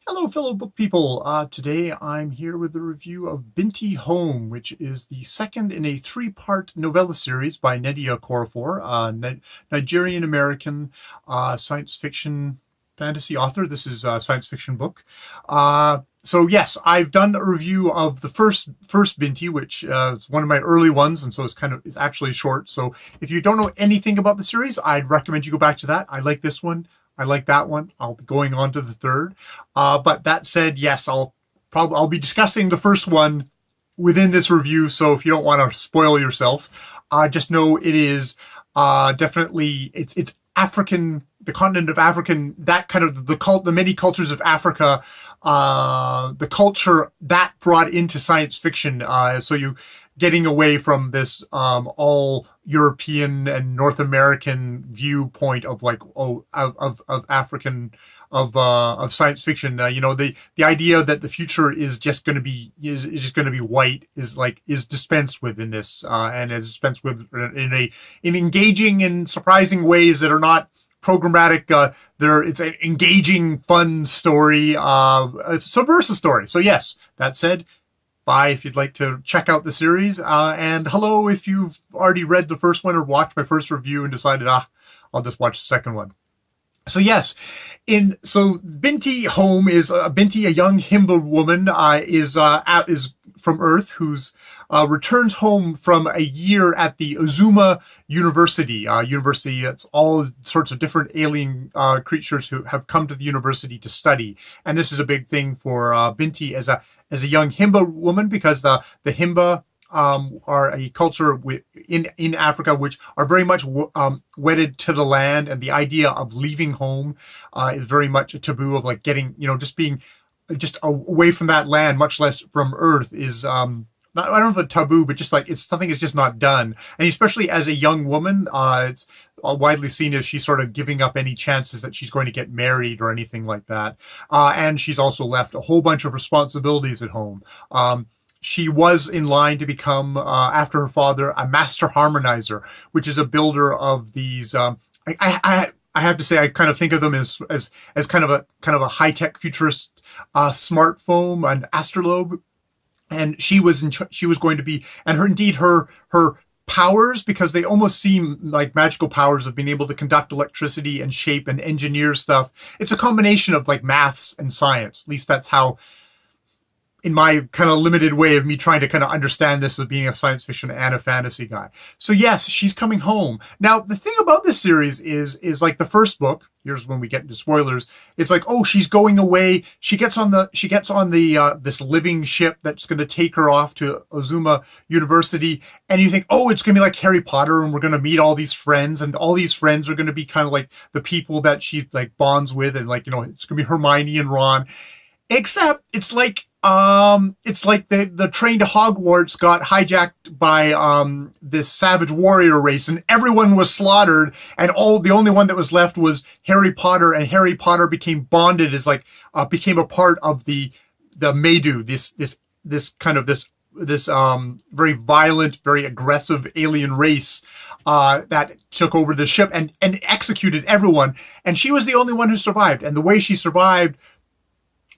Hello, fellow book people. Today I'm here with a review of Binti Home, which is the second in a three-part novella series by Nnedi Okorafor, a Nigerian-American science fiction fantasy author. This is a science fiction book. So yes, I've done a review of the first Binti, which is one of my early ones, and so it's actually short. So if you don't know anything about the series, I'd recommend you go back to that. I like this one. I like that one. I'll be going on to the third. But that said, yes, I'll be discussing the first one within this review. So if you don't want to spoil yourself, just know it is definitely it's African, the continent of African, that kind of the many cultures of Africa, the culture that brought into science fiction. So you getting away from this all European and North American viewpoint of like of African of science fiction. The idea that the future is just going to be is just going to be white is dispensed with in this, and is dispensed with in engaging and surprising ways that are not programmatic. It's an engaging, fun story, a subversive story. So yes, that said, bye if you'd like to check out the series, and hello if you've already read the first one or watched my first review and decided, I'll just watch the second one. So yes, Binti Home is Binti, a young Himba woman, is from Earth, who's returns home from a year at the Azuma University. University that's all sorts of different alien creatures who have come to the university to study. And this is a big thing for Binti as a young Himba woman, because the Himba are a culture in Africa which are very much wedded to the land, and the idea of leaving home is very much a taboo, of like getting, just being just away from that land, much less from Earth, is not, I don't know if a taboo, but just like it's something that's just not done. And especially as a young woman, it's widely seen as she's sort of giving up any chances that she's going to get married or anything like that. And she's also left a whole bunch of responsibilities at home. She was in line to become, after her father, a master harmonizer, which is a builder of these. I have to say, I kind of think of them as kind of a high tech futurist smart foam, an astrolabe, and she was going to be, and her powers, because they almost seem like magical powers of being able to conduct electricity and shape and engineer stuff. It's a combination of like maths and science. At least that's how, in my kind of limited way of me trying to kind of understand this as being a science fiction and a fantasy guy. So yes, she's coming home. Now, the thing about this series is like the first book, here's when we get into spoilers. It's like, oh, she's going away. She gets on the this living ship that's going to take her off to Azuma University. And you think, oh, it's going to be like Harry Potter, and we're going to meet all these friends, and all these friends are going to be kind of like the people that she like bonds with. And like, it's going to be Hermione and Ron, except it's like the train to Hogwarts got hijacked by this savage warrior race, and everyone was slaughtered, and the only one that was left was Harry Potter, and Harry Potter became bonded as became a part of the Medu, this very violent, very aggressive alien race that took over the ship and executed everyone, and she was the only one who survived. And the way she survived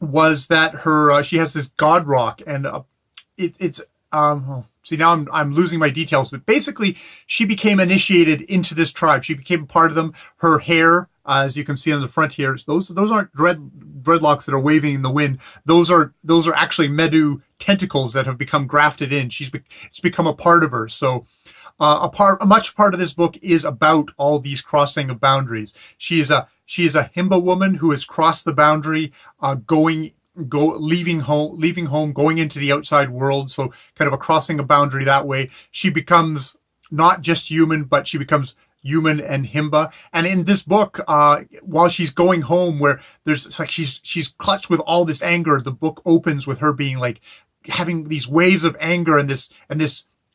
was that she has this god rock, and see, now I'm losing my details, but basically she became initiated into this tribe. She became a part of them. Her hair, as you can see on the front here, those aren't dreadlocks that are waving in the wind. Those are actually Medu tentacles that have become grafted in. It's become a part of her. So much part of this book is about all these crossing of boundaries. She is a Himba woman who has crossed the boundary, leaving home, going into the outside world. So kind of a crossing a boundary that way. She becomes not just human, but she becomes human and Himba. And in this book, while she's going home, where it's like she's clutched with all this anger, the book opens with her being like having these waves of anger and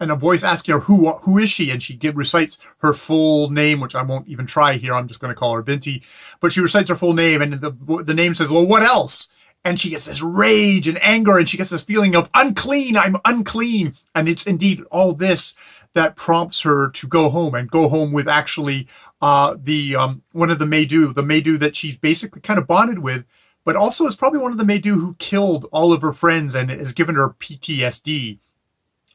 a voice asking her, who is she? And she recites her full name, which I won't even try here. I'm just going to call her Binti. But she recites her full name, and the name says, well, what else? And she gets this rage and anger, and she gets this feeling of unclean, I'm unclean. And it's indeed all this that prompts her to go home with actually one of the Medu that she's basically kind of bonded with but also is probably one of the Medu who killed all of her friends and has given her PTSD,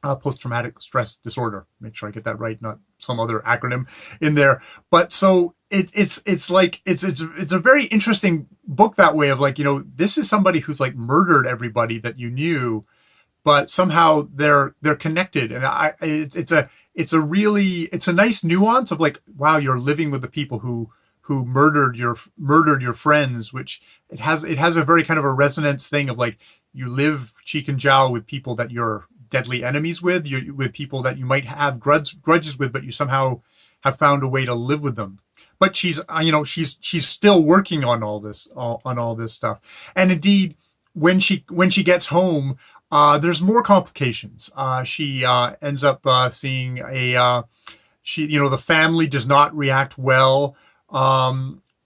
post-traumatic stress disorder. Make sure I get that right, not some other acronym in there. But so it's a very interesting book that way of like, this is somebody who's like murdered everybody that you knew, but somehow they're connected. And it's a nice nuance of like, wow, you're living with the people who murdered your friends, which it has a very kind of a resonance thing of like, you live cheek and jowl with people that you're deadly enemies with, with people that you might have grudges with, but you somehow have found a way to live with them. But she's still working on all this stuff. And indeed, when she gets home, there's more complications. She ends up seeing the family does not react well.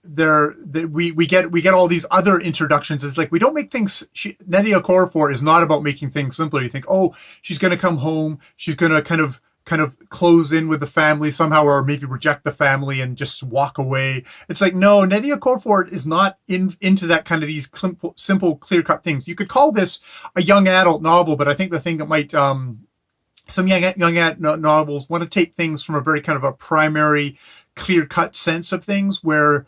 We get all these other introductions. It's like we don't make things. Nnedi Okorafor is not about making things simpler. You think, oh, she's going to come home, she's going to kind of close in with the family somehow, or maybe reject the family and just walk away. It's like, no, Nnedi Okorafor is not into that kind of these simple, clear-cut things. You could call this a young adult novel, but I think the thing that might some young adult novels want to take things from a very kind of a primary, clear-cut sense of things, where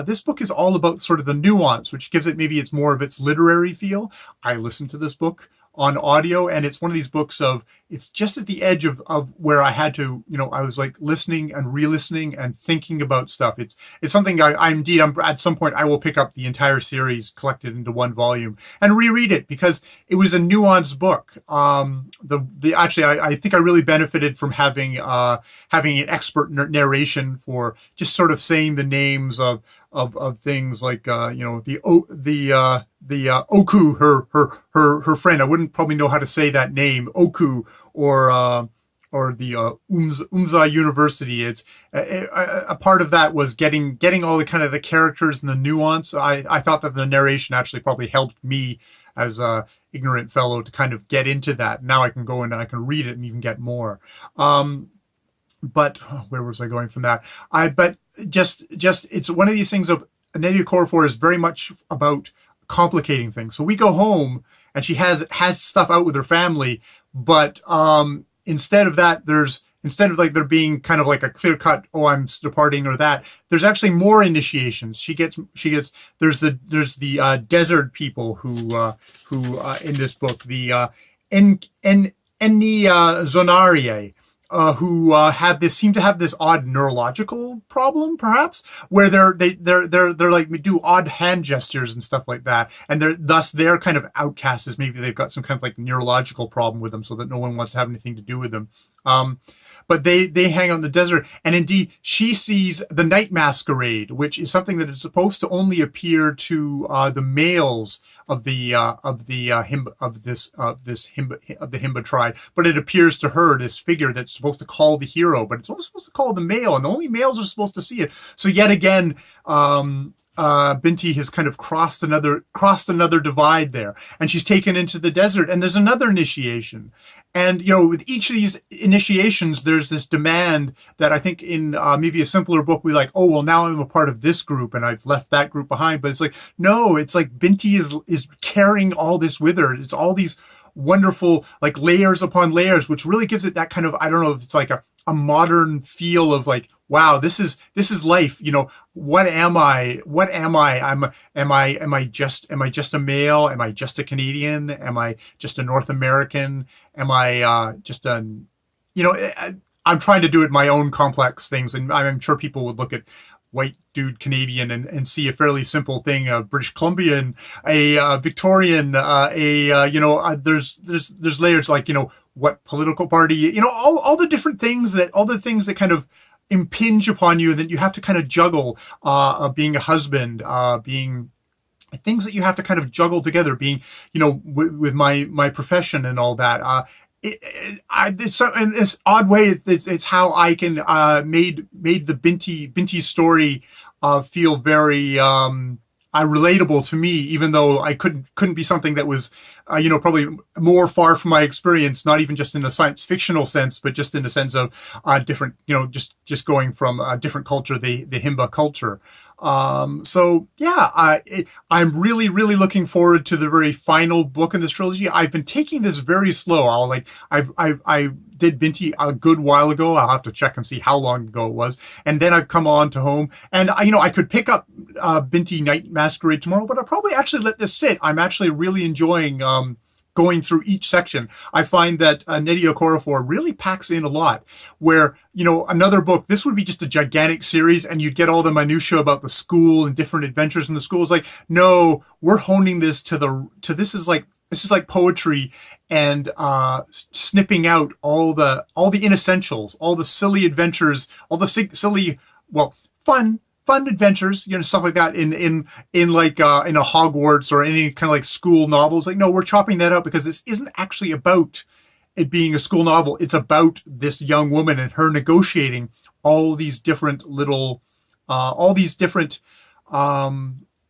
this book is all about sort of the nuance, which gives it maybe it's more of its literary feel. I listened to this book on audio, and it's one of these books of, it's just at the edge of where I had to, I was like listening and re-listening and thinking about stuff. It's something I'm at some point I will pick up the entire series collected into one volume and reread it, because it was a nuanced book. Actually, I think I really benefited from having an expert narration for just sort of saying the names of things like the Oku, her friend. I wouldn't probably know how to say that name, Oku, or the Umza University. It's a part of that was getting all the kind of the characters and the nuance. I thought that the narration actually probably helped me as a ignorant fellow to kind of get into that. Now I can go in and I can read it and even get more. But where was I going from that? But just it's one of these things of Nnedi Okorafor is very much about complicating things. So we go home and she has stuff out with her family, but instead of that, instead of like there being kind of like a clear cut, oh, I'm departing or that, there's actually more initiations. There's the desert people who in this book, the Eni Zonarie, who seem to have this odd neurological problem, perhaps, where they're like do odd hand gestures and stuff like that, and they're kind of outcasts, as maybe they've got some kind of like neurological problem with them, so that no one wants to have anything to do with them. But they hang out in the desert, and indeed she sees the night masquerade, which is something that is supposed to only appear to the males of the Himba tribe, but it appears to her, this figure that's supposed to call the hero, but it's only supposed to call the male, and only males are supposed to see it. So yet again, Binti has kind of crossed another divide there, and she's taken into the desert, and there's another initiation. And with each of these initiations, there's this demand that I think in maybe a simpler book we like, oh well, now I'm a part of this group and I've left that group behind. But it's like, no, it's like Binti is carrying all this with her. It's all these wonderful like layers upon layers, which really gives it that kind of, I don't know if it's like a modern feel of like, wow, this is life. What am I? Am I just a male? Am I just a Canadian? Am I just a North American? Am I just I'm trying to do it my own complex things, and I'm sure people would look at white dude Canadian and see a fairly simple thing, a British Columbian, a Victorian, there's layers like, what political party, all the different things that kind of impinge upon you, that you have to kind of juggle, being a husband, being things that you have to kind of juggle together, being, with my profession and all that. It's in this odd way, it's how I can made the Binti story feel very relatable to me, even though I couldn't be something that was probably more far from my experience, not even just in a science fictional sense, but just in a sense of different, just going from a different culture, the Himba culture. So yeah, I'm really, really looking forward to the very final book in this trilogy. I've been taking this very slow. I did Binti a good while ago. I'll have to check and see how long ago it was. And then I've come on to home, and I could pick up Binti Night Masquerade tomorrow, but I'll probably actually let this sit. I'm actually really enjoying going through each section. I find that Nnedi Okorafor really packs in a lot, where, another book, this would be just a gigantic series and you'd get all the minutia about the school and different adventures in the school. It's like, no, we're honing this this is like poetry, and snipping out all the inessentials, all the silly adventures, all the silly, well, fun adventures, stuff like that in like in a Hogwarts or any kind of like school novels. Like, no, we're chopping that out because this isn't actually about it being a school novel. It's about this young woman and her negotiating all these different little,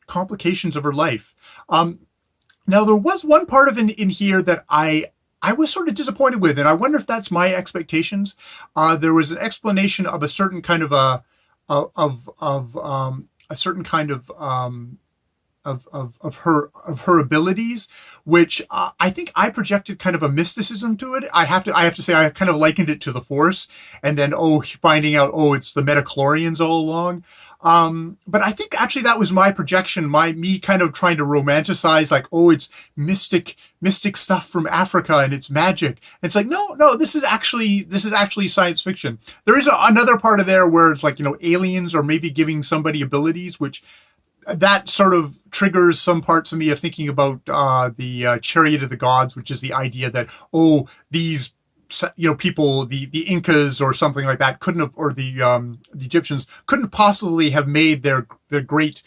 complications of her life. Now, there was one part of in here that I was sort of disappointed with, and I wonder if that's my expectations. There was an explanation of a certain kind of a certain kind of her abilities, which I think I projected kind of a mysticism to it. I have to say I kind of likened it to the Force, and then finding out it's the Metachlorians all along. But I think actually that was my projection, me kind of trying to romanticize, like, it's mystic stuff from Africa and it's magic. And it's like, no, this is actually science fiction. There is another part of there where it's like, aliens are maybe giving somebody abilities, which that sort of triggers some parts of me of thinking about the Chariot of the Gods, which is the idea that, these people, the Incas or something like that couldn't have, or the Egyptians couldn't possibly have made their great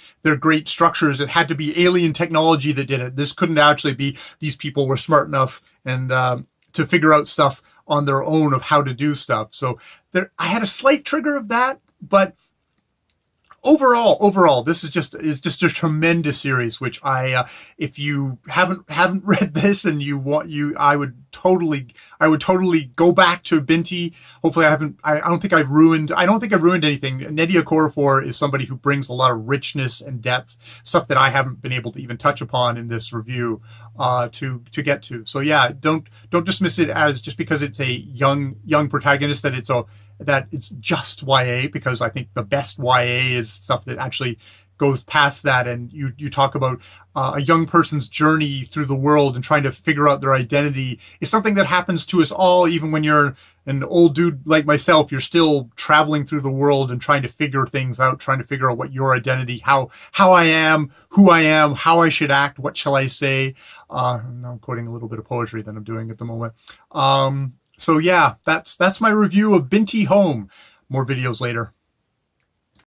structures. It had to be alien technology that did it. This couldn't actually be, these people were smart enough and to figure out stuff on their own of how to do stuff. So I had a slight trigger of that, but overall, this is just a tremendous series. Which if you haven't read this and I would totally go back to Binti. Hopefully, I don't think I've ruined anything. Nnedi Okorafor is somebody who brings a lot of richness and depth, stuff that I haven't been able to even touch upon in this review to get to. So yeah, don't dismiss it as just because it's a young protagonist that it's just YA, because I think the best YA is stuff that actually goes past that, and you talk about a young person's journey through the world and trying to figure out their identity is something that happens to us all. Even when you're an old dude like myself, you're still traveling through the world and trying to figure things out, trying to figure out what your identity, how I am, who I am, how I should act, what shall I say. Now I'm quoting a little bit of poetry that I'm doing at the moment. So yeah, that's my review of Binti Home. More videos later.